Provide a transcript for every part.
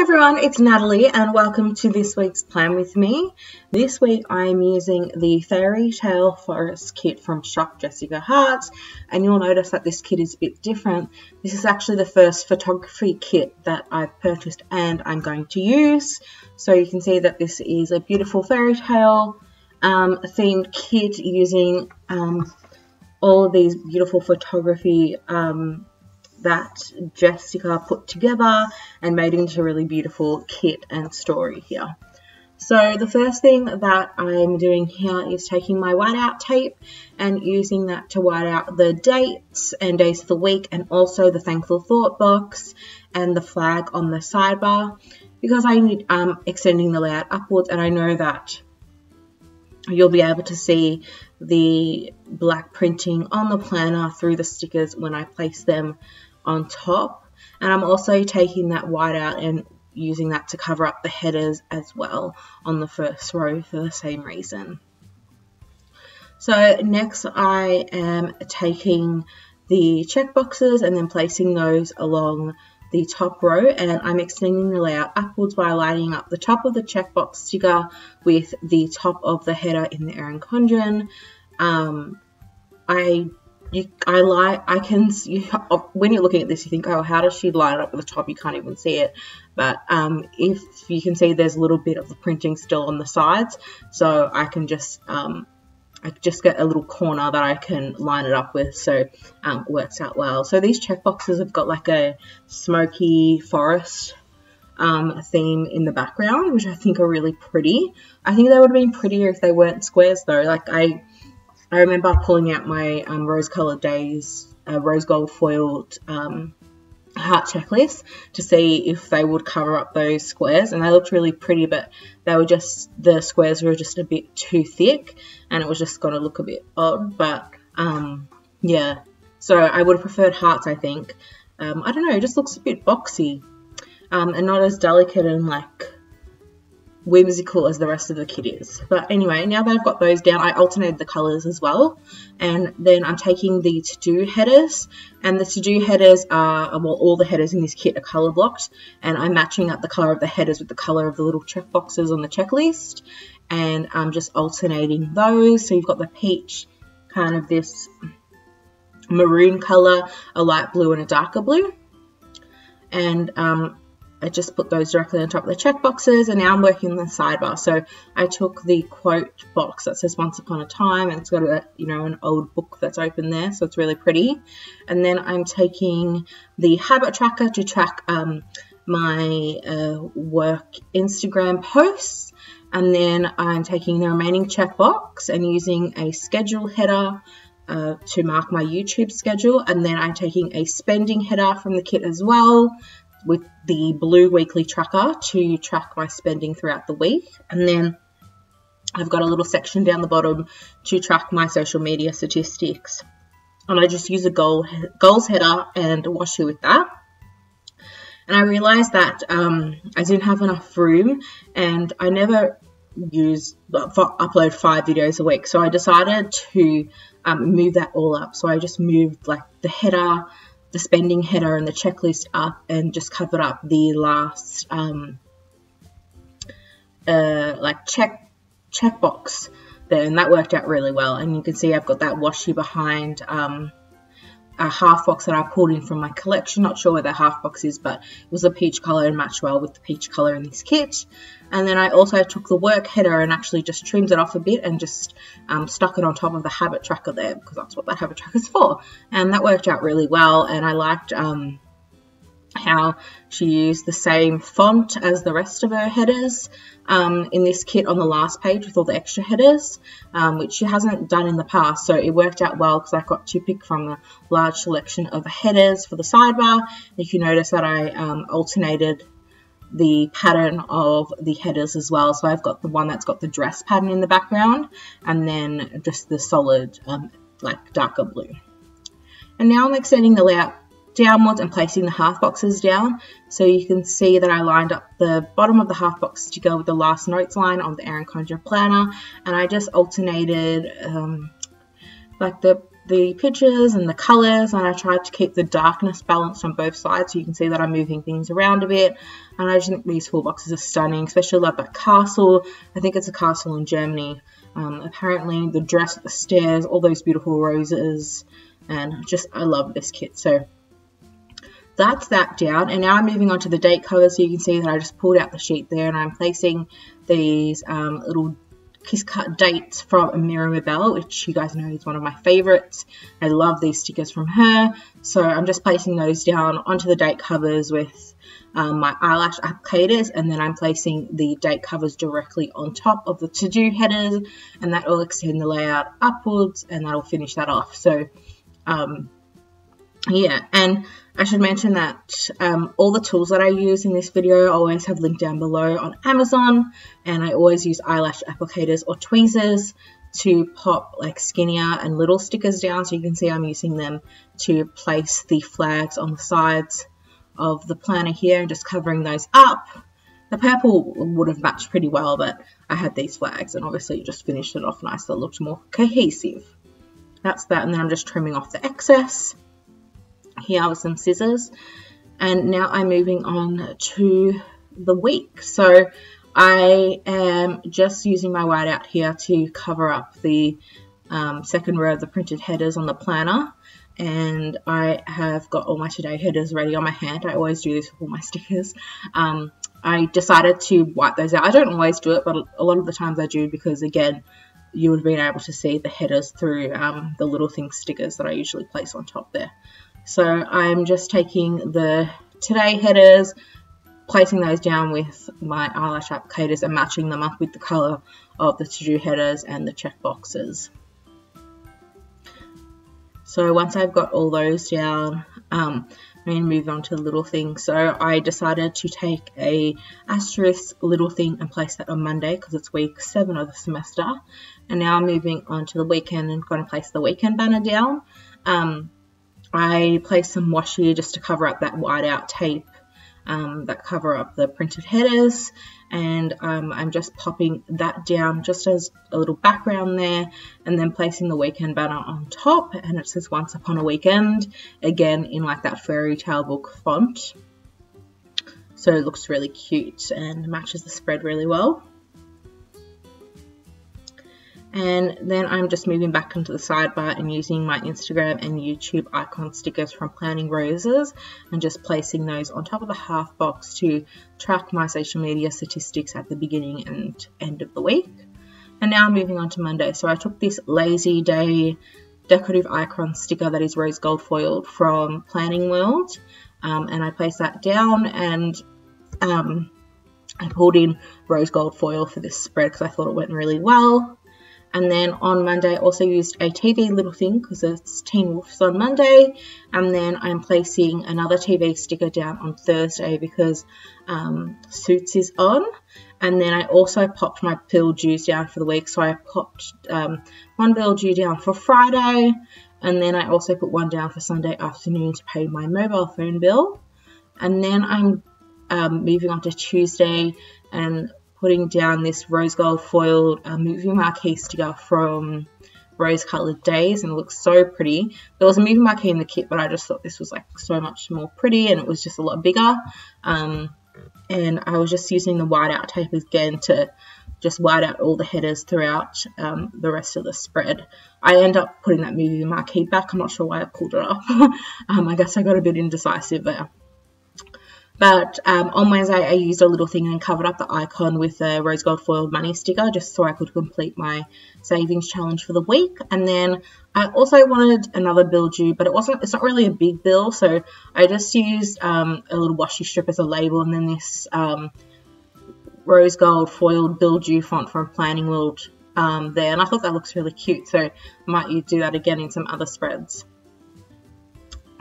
everyone, it's Natalie and welcome to this week's Plan With Me. This week I'm using the Fairytale Forest kit from Shop Jessica Hart's, and you'll notice that this kit is a bit different. This is actually the first photography kit that I've purchased and I'm going to use. So you can see that this is a beautiful fairytale themed kit using all of these beautiful photography that Jessica put together and made into a really beautiful kit and story here. So the first thing that I'm doing here is taking my whiteout tape and using that to white out the dates and days of the week, and also the thankful thought box and the flag on the sidebar, because I need extending the layout upwards, and I know that you'll be able to see the black printing on the planner through the stickers when I place them on top. And I'm also taking that white out and using that to cover up the headers as well on the first row for the same reason. So next I am taking the checkboxes and then placing those along the top row, and I'm extending the layout upwards by lining up the top of the checkbox sticker with the top of the header in the Erin Condren. When you're looking at this, you think, oh, how does she line it up at the top? You can't even see it. But if you can see, there's a little bit of the printing still on the sides, so I can just get a little corner that I can line it up with, so it works out well. So these checkboxes have got like a smoky forest theme in the background, which I think are really pretty. I think they would have been prettier if they weren't squares though. Like I remember pulling out my rose colored days, rose gold foiled heart checklist to see if they would cover up those squares, and they looked really pretty, but they were just, the squares were just a bit too thick and it was just going to look a bit odd. But yeah, so I would have preferred hearts, I think. I don't know, it just looks a bit boxy and not as delicate and like whimsical as the rest of the kit is. But anyway, now that I've got those down, I alternated the colours as well, and then I'm taking the to-do headers, and the to-do headers are, well, all the headers in this kit are colour blocked, and I'm matching up the colour of the headers with the colour of the little check boxes on the checklist, and I'm just alternating those. So you've got the peach, kind of this maroon colour, a light blue and a darker blue, and I just put those directly on top of the check boxes, and now I'm working on the sidebar. So I took the quote box that says Once Upon a Time, and it's got a, an old book that's open there, so it's really pretty. And then I'm taking the habit tracker to track my work Instagram posts, and then I'm taking the remaining checkbox and using a schedule header to mark my YouTube schedule, and then I'm taking a spending header from the kit as well, with the blue weekly tracker to track my spending throughout the week. And then I've got a little section down the bottom to track my social media statistics. And I just use a goals header and washi with that. And I realized that I didn't have enough room, and I never upload 5 videos a week. So I decided to move that all up. So I just moved like the header, the spending header and the checklist up, and just covered up the last like checkbox there, and that worked out really well. And you can see I've got that washi behind a half box that I pulled in from my collection. Not sure where that half box is, but it was a peach colour and matched well with the peach colour in this kit. And then I also took the work header and actually just trimmed it off a bit and just stuck it on top of the habit tracker there, because that's what that habit tracker is for. And that worked out really well, and I liked how she used the same font as the rest of her headers in this kit on the last page with all the extra headers, which she hasn't done in the past. So it worked out well because I got to pick from the large selection of headers for the sidebar. If you notice that I alternated the pattern of the headers as well. So I've got the one that's got the dress pattern in the background, and then just the solid like darker blue. And now I'm extending the layout downwards and placing the half boxes down, so you can see that I lined up the bottom of the half box to go with the last notes line on the Erin Condren planner, and I just alternated like the the pictures and the colours, and I tried to keep the darkness balanced on both sides, so you can see that I'm moving things around a bit. And I just think these 4 boxes are stunning, especially like that castle. I think it's a castle in Germany. Apparently the dress at the stairs, all those beautiful roses, and just I love this kit. So that's that down, and now I'm moving on to the date covers. So you can see that I just pulled out the sheet there, and I'm placing these little kiss cut dates from Mirabelle, which you guys know is one of my favorites. I love these stickers from her, so I'm just placing those down onto the date covers with my eyelash applicators, and then I'm placing the date covers directly on top of the to-do headers, and that will extend the layout upwards, and that'll finish that off. So yeah, and I should mention that all the tools that I use in this video I always have linked down below on Amazon, and I always use eyelash applicators or tweezers to pop like skinnier and little stickers down. So you can see I'm using them to place the flags on the sides of the planner here and just covering those up. The purple would have matched pretty well, but I had these flags and obviously just finished it off nice so it looked more cohesive. That's that, and then I'm just trimming off the excess here with some scissors. And now I'm moving on to the week. So I am just using my whiteout here to cover up the second row of the printed headers on the planner, and I have got all my today headers ready on my hand. I always do this with all my stickers. I decided to wipe those out. I don't always do it, but a lot of the times I do, because again, you would have been able to see the headers through the little thing stickers that I usually place on top there. So I'm just taking the today headers, placing those down with my eyelash applicators and matching them up with the colour of the to-do headers and the check boxes. So once I've got all those down, I'm going to move on to the little thing. So I decided to take a asterisk little thing and place that on Monday because it's week 7 of the semester. And now I'm moving on to the weekend and going to place the weekend banner down. I placed some washi just to cover up that whiteout tape that cover up the printed headers, and I'm just popping that down just as a little background there, and then placing the weekend banner on top, and it says Once Upon a Weekend, again in like that fairy tale book font. So it looks really cute and matches the spread really well. And then I'm just moving back into the sidebar and using my Instagram and YouTube icon stickers from Planning Roses and just placing those on top of the half box to track my social media statistics at the beginning and end of the week. And now I'm moving on to Monday. So I took this Lazy Day decorative icon sticker that is rose gold foiled from Planning World, and I placed that down, and I pulled in rose gold foil for this spread because I thought it went really well. And then on Monday, I also used a TV little thing because it's Teen Wolf's on Monday. And then I'm placing another TV sticker down on Thursday because Suits is on. And then I also popped my bill dues down for the week. So I popped one bill due down for Friday. And then I also put one down for Sunday afternoon to pay my mobile phone bill. And then I'm moving on to Tuesday and putting down this rose gold foiled movie marquee sticker from Rose Coloured Days, and it looks so pretty. There was a movie marquee in the kit, but I just thought this was like so much more pretty, and it was just a lot bigger. And I was just using the whiteout tape again to just white out all the headers throughout the rest of the spread. I end up putting that movie marquee back. I'm not sure why I pulled it up. I guess I got a bit indecisive there. But on Wednesday, I used a little thing and covered up the icon with a rose gold foiled money sticker just so I could complete my savings challenge for the week. And then I also wanted another bill due, but it's not really a big bill. So I just used a little washi strip as a label, and then this rose gold foiled bill due font from Planning World there. And I thought that looks really cute. So I might do that again in some other spreads.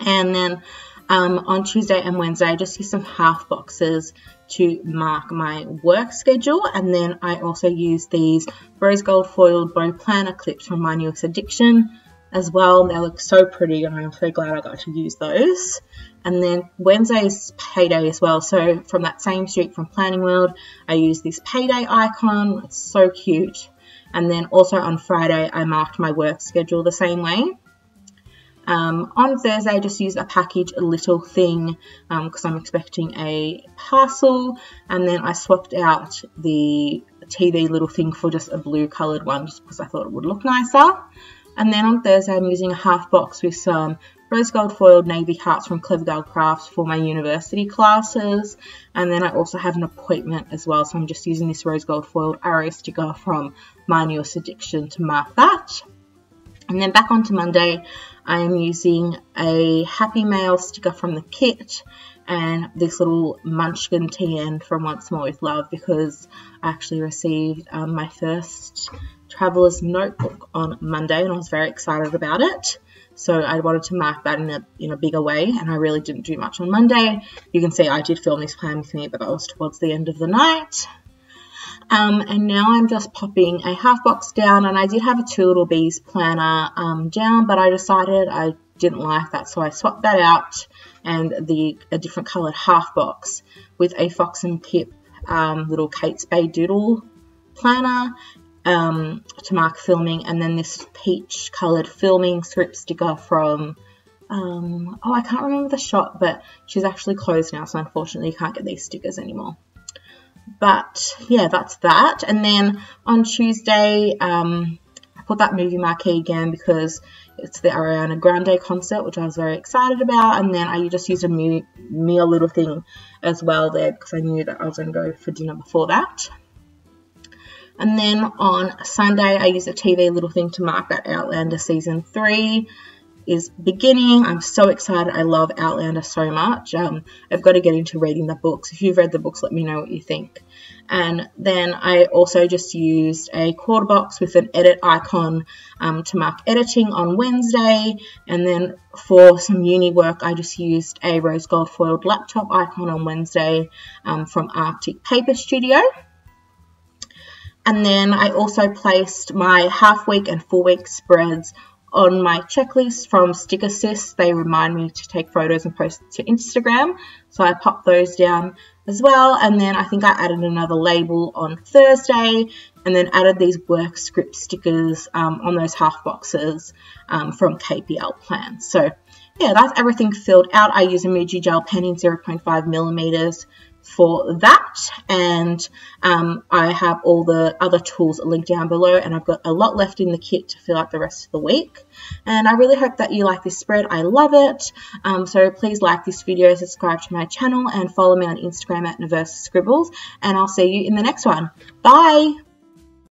And then on Tuesday and Wednesday, I just used some half boxes to mark my work schedule, and then I also used these rose gold foiled bow planner clips from My Newest Addiction as well. They look so pretty, and I'm so glad I got to use those. And then Wednesday's payday as well, so from that same sheet from Planning World, I used this payday icon. It's so cute. And then also on Friday, I marked my work schedule the same way. On Thursday, I just used a package little thing because I'm expecting a parcel, and then I swapped out the TV little thing for just a blue coloured one just because I thought it would look nicer. And then on Thursday, I'm using a half box with some rose gold foiled navy hearts from Clever Girl Crafts for my university classes. And then I also have an appointment as well, so I'm just using this rose gold foiled arrow sticker from My Newest Addiction to mark that. And then back onto Monday, I am using a Happy Mail sticker from the kit and this little Munchkin TN from Once More With Love, because I actually received my first Traveller's Notebook on Monday and I was very excited about it. So I wanted to mark that in a bigger way, and I really didn't do much on Monday. You can see I did film this plan with me, but that was towards the end of the night. And now I'm just popping a half box down, and I did have a Two Little Bees planner down, but I decided I didn't like that, so I swapped that out and a different coloured half box with a Fox and Pip little Kate Spade Doodle planner to mark filming, and then this peach coloured filming script sticker from I can't remember the shop, but she's actually closed now, so unfortunately you can't get these stickers anymore. But yeah, that's that. And then on Tuesday, I put that movie marquee again because it's the Ariana Grande concert, which I was very excited about. And then I just used a meal little thing as well there because I knew that I was going to go for dinner before that. And then on Sunday, I used a TV little thing to mark that Outlander Season 3 is beginning. I'm so excited. I love Outlander so much. I've got to get into reading the books. If you've read the books, let me know what you think. And then I also just used a quarter box with an edit icon to mark editing on Wednesday. And then for some uni work, I just used a rose gold foiled laptop icon on Wednesday from Arctic Paper Studio. And then I also placed my half week and full week spreads on my checklist from Sticker Sis. They remind me to take photos and post to Instagram, so I popped those down as well. And then I think I added another label on Thursday, and then added these work script stickers on those half boxes from KPL Plans. So yeah, that's everything filled out. I use a Muji gel pen in 0.5 millimeters for that, and I have all the other tools linked down below, and I've got a lot left in the kit to fill out the rest of the week. And I really hope that you like this spread. I love it. So please like this video, subscribe to my channel, and follow me on Instagram at naversascribbles, and I'll see you in the next one. Bye!